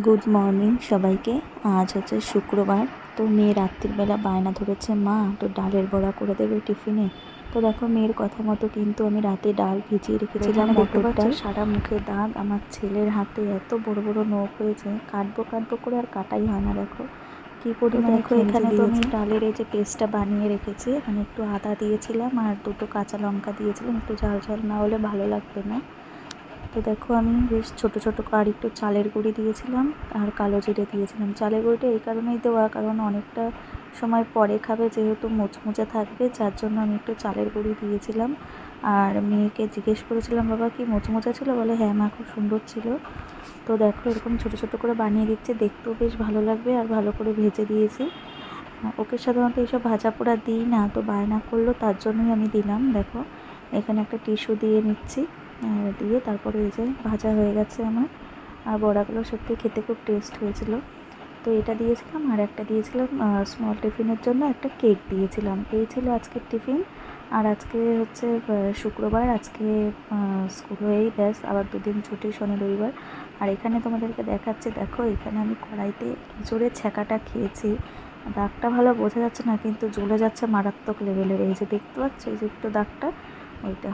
Good morning সবাইকে। আজ হচ্ছে শুক্রবার। তো মেয়ে রাত্রিবেলা বায়না ধরেছে, মা তো ডালের বড়া করে দেবে টিফিনে। তো দেখো মেয়ের কথা মতো কিন্তু আমি রাতে ডাল ভিজিয়ে রেখেছিলাম, মটর ডাল। সারা মুখে দাগ, আমার ছেলের হাতে এত বড় বড় নখ হয়েছে, কাটবো কাটবো করে আর কাটাই হয় না। দেখো কি পরিমাণে দেখো এখানে তো আমি ডালের এই যে পেস্টটা বানিয়ে রেখেছি। এখানে একটু আদা দিয়েছিলাম আর দুটো কাঁচা লঙ্কা দিয়েছিলাম, একটু ঝাল ঝাল না হলে ভালো লাগবে না। তো দেখো আমি বেশ ছোটো ছোটো আর একটু চালের গুঁড়ি দিয়েছিলাম আর কালো জিরে দিয়েছিলাম। চালের গুঁড়িটা এই কারণেই দেওয়া, কারণ অনেকটা সময় পরে খাবে, যেহেতু মুচমুচে থাকবে, যার জন্য আমি একটু চালের গুঁড়ি দিয়েছিলাম। আর মেয়েকে জিজ্ঞেস করেছিলাম, বাবা কি মুচমুচে ছিল? বলে হ্যাঁ মা, খুব সুন্দর ছিল। তো দেখো এরকম ছোটো ছোটো করে বানিয়ে দিচ্ছে, দেখতেও বেশ ভালো লাগবে আর ভালো করে ভেজে দিয়েছি। ওকে সাধারণত এইসব ভাজা পোড়া দিই না, তো বায়না করলো তার জন্যই আমি দিলাম। দেখো এখানে একটা টিস্যু দিয়ে নিচ্ছি, দিয়ে তারপরে এই যে ভাজা হয়ে গেছে আমার। আর বড়াগুলো সত্যি খেতে খুব টেস্ট হয়েছিল। তো এটা দিয়েছিলাম আর একটা দিয়েছিলাম স্মল টিফিনের জন্য একটা কেক দিয়েছিলাম। এই ছিল আজকের টিফিন। আর আজকে হচ্ছে শুক্রবার, আজকে স্কুল হয়েই ব্যাস, আবার দুদিন ছুটি, শনি রবিবার। আর এখানে তোমাদেরকে দেখাচ্ছে, দেখো এখানে আমি কড়াইতে জোরে ছ্যাঁকাটা খেয়েছি। দাগটা ভালো বোঝা যাচ্ছে না, কিন্তু জ্বলে যাচ্ছে মারাত্মক লেভেলের। এই যে দেখতে পাচ্ছ, এই যে একটু দাগটা, ওইটা।